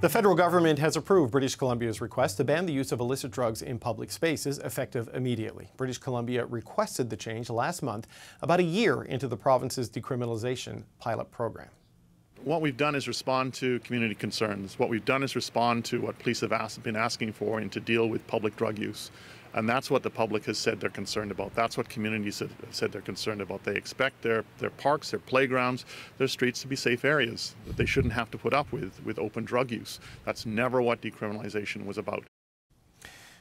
The federal government has approved British Columbia's request to ban the use of illicit drugs in public spaces, effective immediately. British Columbia requested the change last month, about a year into the province's decriminalization pilot program. What we've done is respond to community concerns. What we've done is respond to what police have been asking for and to deal with public drug use. And that's what the public has said they're concerned about. That's what communities have said they're concerned about. They expect their parks, their playgrounds, their streets to be safe areas that they shouldn't have to put up with open drug use. That's never what decriminalization was about.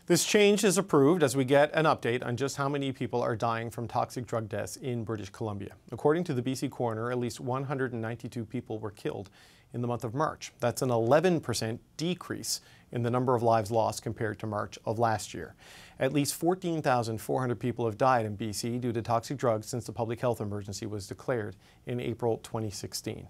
This change is approved as we get an update on just how many people are dying from toxic drug deaths in British Columbia. According to the BC coroner, at least 192 people were killed in the month of March. That's an 11% decrease in the number of lives lost compared to March of last year. At least 14,400 people have died in BC due to toxic drugs since the public health emergency was declared in April 2016.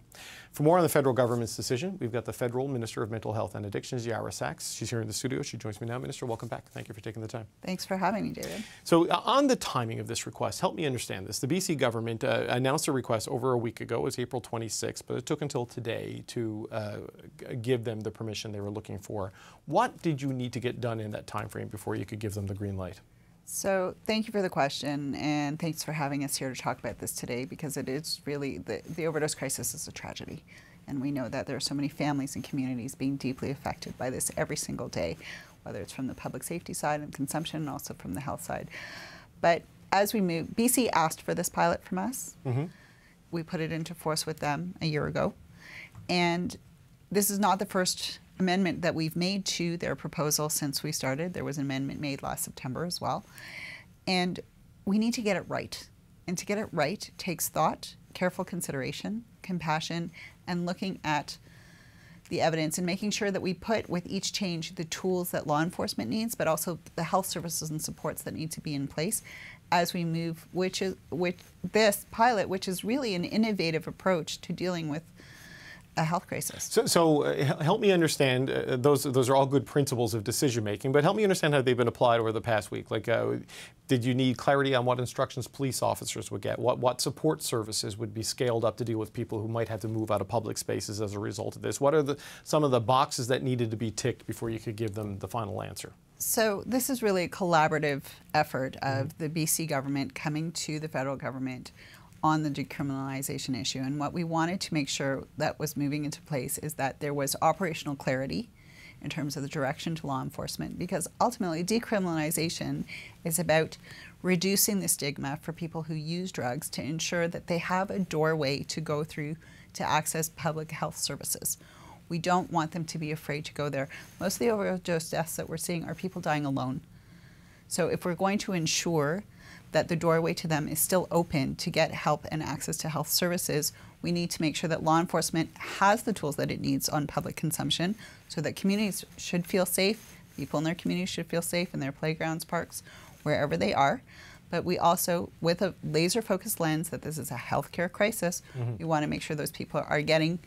For more on the federal government's decision, we've got the Federal Minister of Mental Health and Addictions, Yara Sachs. She's here in the studio. She joins me now. Minister, welcome back. Thank you for taking the time. Thanks for having me, David. So on the timing of this request, help me understand this. The BC government announced a request over a week ago. It was April 26th, but it took until today to give them the permission they were looking for. What did you need to get done in that time frame before you could give them the green light? So thank you for the question, and thanks for having us here to talk about this today, because it is really, the overdose crisis is a tragedy. And we know that there are so many families and communities being deeply affected by this every single day, whether it's from the public safety side and consumption, and also from the health side. But as we move, BC asked for this pilot from us. We put it into force with them a year ago. And this is not the first amendment that we've made to their proposal since we started. There was an amendment made last September as well. And we need to get it right. And to get it right takes thought, careful consideration, compassion, and looking at the evidence and making sure that we put with each change the tools that law enforcement needs, but also the health services and supports that need to be in place as we move, with this pilot, which is really an innovative approach to dealing with a health crisis. So help me understand, those are all good principles of decision making, but help me understand how they've been applied over the past week. Like, did you need clarity on what instructions police officers would get? What support services would be scaled up to deal with people who might have to move out of public spaces as a result of this? What are some of the boxes that needed to be ticked before you could give them the final answer? So this is really a collaborative effort of the BC government coming to the federal government on the decriminalization issue. And what we wanted to make sure that was moving into place is that there was operational clarity in terms of the direction to law enforcement, because ultimately decriminalization is about reducing the stigma for people who use drugs to ensure that they have a doorway to go through to access public health services. We don't want them to be afraid to go there. Most of the overdose deaths that we're seeing are people dying alone. So if we're going to ensure that the doorway to them is still open to get help and access to health services, we need to make sure that law enforcement has the tools that it needs on public consumption so that communities should feel safe, people in their communities should feel safe in their playgrounds, parks, wherever they are. But we also, with a laser-focused lens that this is a healthcare crisis, we want to make sure those people are getting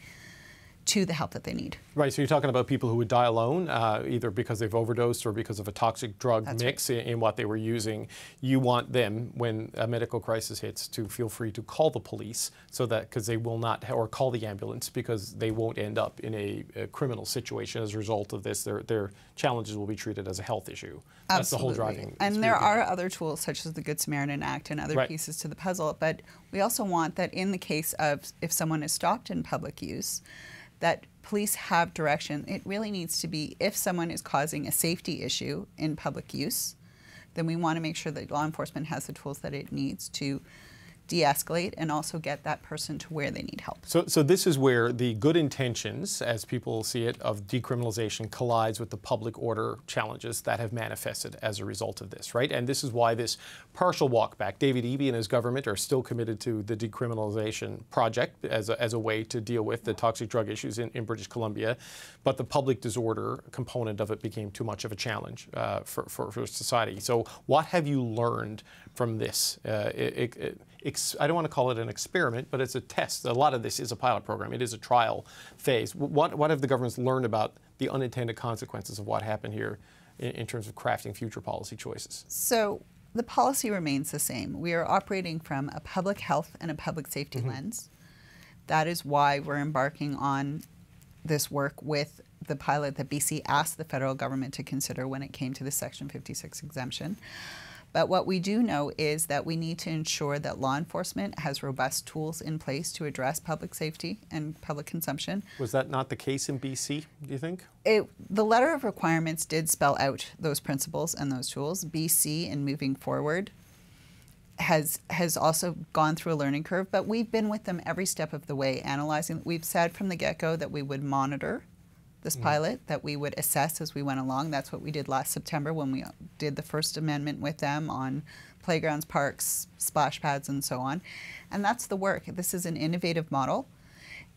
to the help that they need. Right, so you're talking about people who would die alone, either because they've overdosed or because of a toxic drug mix in what they were using. You want them, when a medical crisis hits, to feel free to call the police, so that, because they will not, or call the ambulance, because they won't end up in a criminal situation as a result of this. Their challenges will be treated as a health issue. Absolutely. That's the whole driving. And there are other tools such as the Good Samaritan Act and other pieces to the puzzle, but we also want that in the case of if someone is stopped in public use, that police have direction. It really needs to be, if someone is causing a safety issue in public use, then we want to make sure that law enforcement has the tools that it needs to de-escalate and also get that person to where they need help. So this is where the good intentions, as people see it, of decriminalization collides with the public order challenges that have manifested as a result of this, right? And this is why this partial walkback, David Eby and his government are still committed to the decriminalization project as a way to deal with the toxic drug issues in British Columbia, but the public disorder component of it became too much of a challenge for society. So what have you learned from this? I don't want to call it an experiment, but it's a test. A lot of this is a pilot program. It is a trial phase. What have the governments learned about the unintended consequences of what happened here in terms of crafting future policy choices? So the policy remains the same. We are operating from a public health and a public safety lens. That is why we're embarking on this work with the pilot that BC asked the federal government to consider when it came to the Section 56 exemption. But what we do know is that we need to ensure that law enforcement has robust tools in place to address public safety and public consumption. Was that not the case in BC, do you think? The letter of requirements did spell out those principles and those tools. BC, in moving forward, has also gone through a learning curve, but we've been with them every step of the way, analyzing. We've said from the get-go that we would monitor this pilot, that we would assess as we went along. That's what we did last September when we did the first amendment with them on playgrounds, parks, splash pads, and so on. And that's the work. This is an innovative model.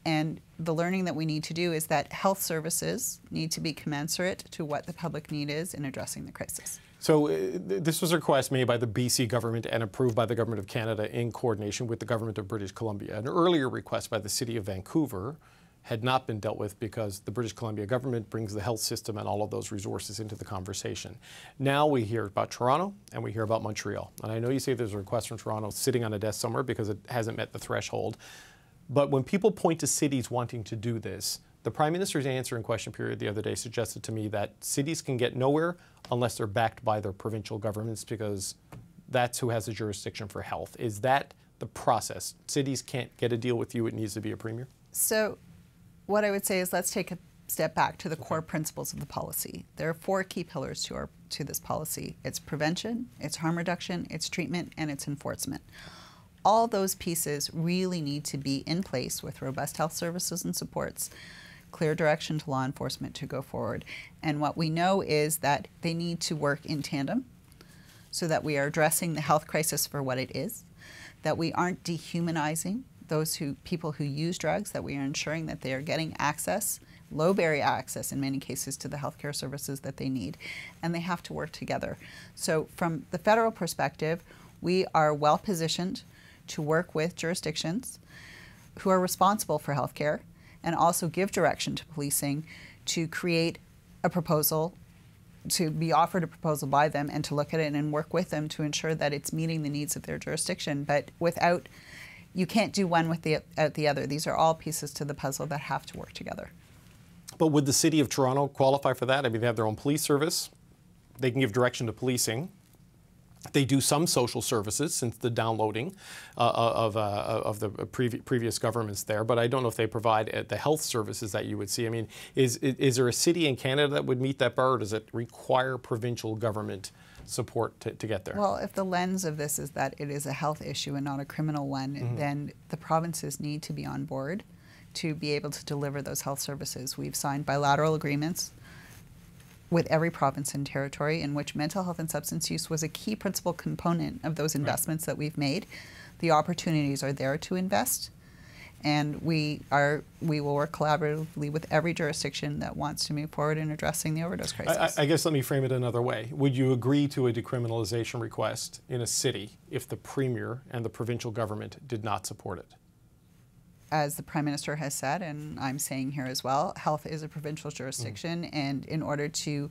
And the learning that we need to do is that health services need to be commensurate to what the public need is in addressing the crisis. So this was a request made by the BC government and approved by the Government of Canada in coordination with the Government of British Columbia. An earlier request by the City of Vancouver had not been dealt with because the British Columbia government brings the health system and all of those resources into the conversation. Now we hear about Toronto and we hear about Montreal. And I know you say there's a request from Toronto sitting on a desk somewhere because it hasn't met the threshold. But when people point to cities wanting to do this, the Prime Minister's answer in question period the other day suggested to me that cities can get nowhere unless they're backed by their provincial governments because that's who has the jurisdiction for health. Is that the process? Cities can't get a deal with you, it needs to be a premier? So what I would say is let's take a step back to the core principles of the policy. There are 4 key pillars to this policy. It's prevention, it's harm reduction, it's treatment, and it's enforcement. All those pieces really need to be in place with robust health services and supports, clear direction to law enforcement to go forward. And what we know is that they need to work in tandem so that we are addressing the health crisis for what it is, that we aren't dehumanizing people who use drugs, that we are ensuring that they are getting access, low barrier access in many cases to the healthcare services that they need, and they have to work together. So from the federal perspective, we are well positioned to work with jurisdictions who are responsible for healthcare and also give direction to policing to create a proposal, to be offered a proposal by them and to look at it and work with them to ensure that it's meeting the needs of their jurisdiction. But you can't do one without the other. These are all pieces to the puzzle that have to work together. But would the City of Toronto qualify for that? I mean, they have their own police service. They can give direction to policing. They do some social services since the downloading of the previous governments there, but I don't know if they provide the health services that you would see. I mean, is there a city in Canada that would meet that bar, or does it require provincial government support to get there? Well, if the lens of this is that it is a health issue and not a criminal one, then the provinces need to be on board to be able to deliver those health services. We've signed bilateral agreements with every province and territory in which mental health and substance use was a key principal component of those investments that we've made. The opportunities are there to invest, and we will work collaboratively with every jurisdiction that wants to move forward in addressing the overdose crisis. I guess let me frame it another way. Would you agree to a decriminalization request in a city if the Premier and the provincial government did not support it? As the Prime Minister has said, and I'm saying here as well, health is a provincial jurisdiction, and in order to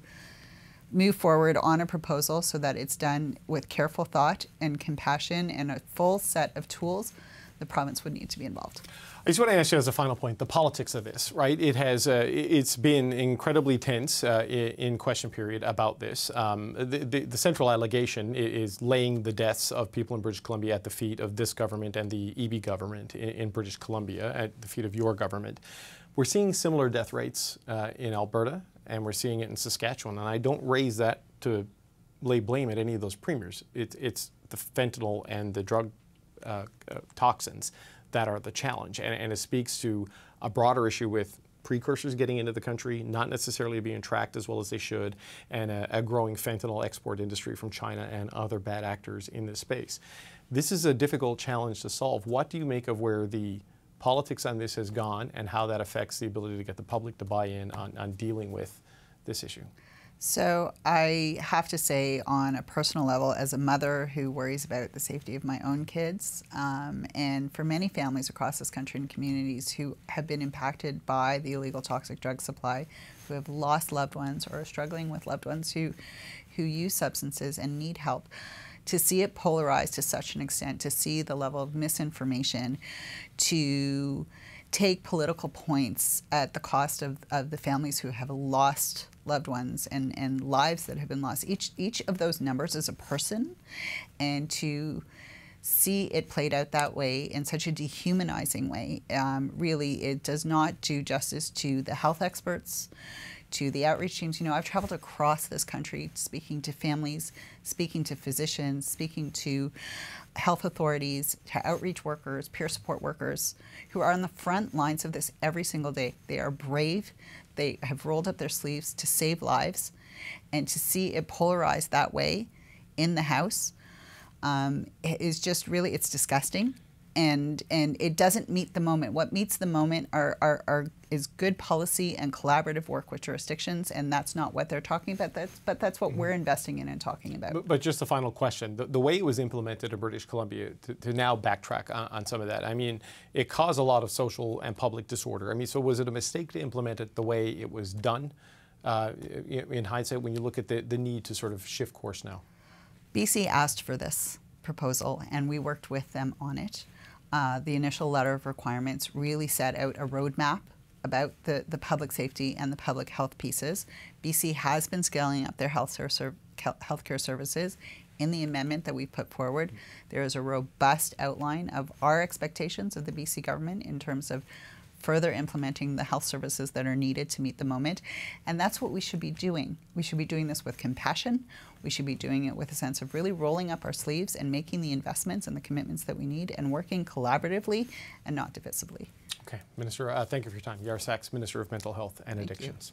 move forward on a proposal so that it's done with careful thought and compassion and a full set of tools, the province would need to be involved. I just want to ask you as a final point, the politics of this, right? It's been incredibly tense in question period about this. The central allegation is laying the deaths of people in British Columbia at the feet of this government and the EB government in British Columbia, at the feet of your government. We're seeing similar death rates in Alberta, and we're seeing it in Saskatchewan. And I don't raise that to lay blame at any of those premiers. It's the fentanyl and the drug toxins that are the challenge, and it speaks to a broader issue with precursors getting into the country, not necessarily being tracked as well as they should, and a growing fentanyl export industry from China and other bad actors in this space. This is a difficult challenge to solve. What do you make of where the politics on this has gone and how that affects the ability to get the public to buy in on dealing with this issue? So I have to say, on a personal level, as a mother who worries about the safety of my own kids, and for many families across this country and communities who have been impacted by the illegal toxic drug supply, who have lost loved ones or are struggling with loved ones who use substances and need help, to see it polarized to such an extent, to see the level of misinformation, to take political points at the cost of the families who have lost loved ones and lives that have been lost. Each of those numbers is a person, and to see it played out that way in such a dehumanizing way, really it does not do justice to the health experts, to the outreach teams. You know, I've traveled across this country speaking to families, speaking to physicians, speaking to health authorities, to outreach workers, peer support workers who are on the front lines of this every single day. They are brave. They have rolled up their sleeves to save lives, and to see it polarized that way in the House is just really, it's disgusting. And it doesn't meet the moment. What meets the moment is good policy and collaborative work with jurisdictions, and that's not what they're talking about. That's what we're investing in and talking about. But just a final question. The way it was implemented in British Columbia, to now backtrack on some of that, I mean, it caused a lot of social and public disorder. I mean, so was it a mistake to implement it the way it was done? In hindsight, when you look at the need to sort of shift course now? BC asked for this proposal, and we worked with them on it. The initial letter of requirements really set out a roadmap about the public safety and the public health pieces. BC has been scaling up their healthcare services. In the amendment that we put forward, there is a robust outline of our expectations of the BC government in terms of further implementing the health services that are needed to meet the moment. And that's what we should be doing. We should be doing this with compassion. We should be doing it with a sense of really rolling up our sleeves and making the investments and the commitments that we need, and working collaboratively and not divisively. Okay, Minister, thank you for your time. Yara Sachs, Minister of Mental Health and Addictions.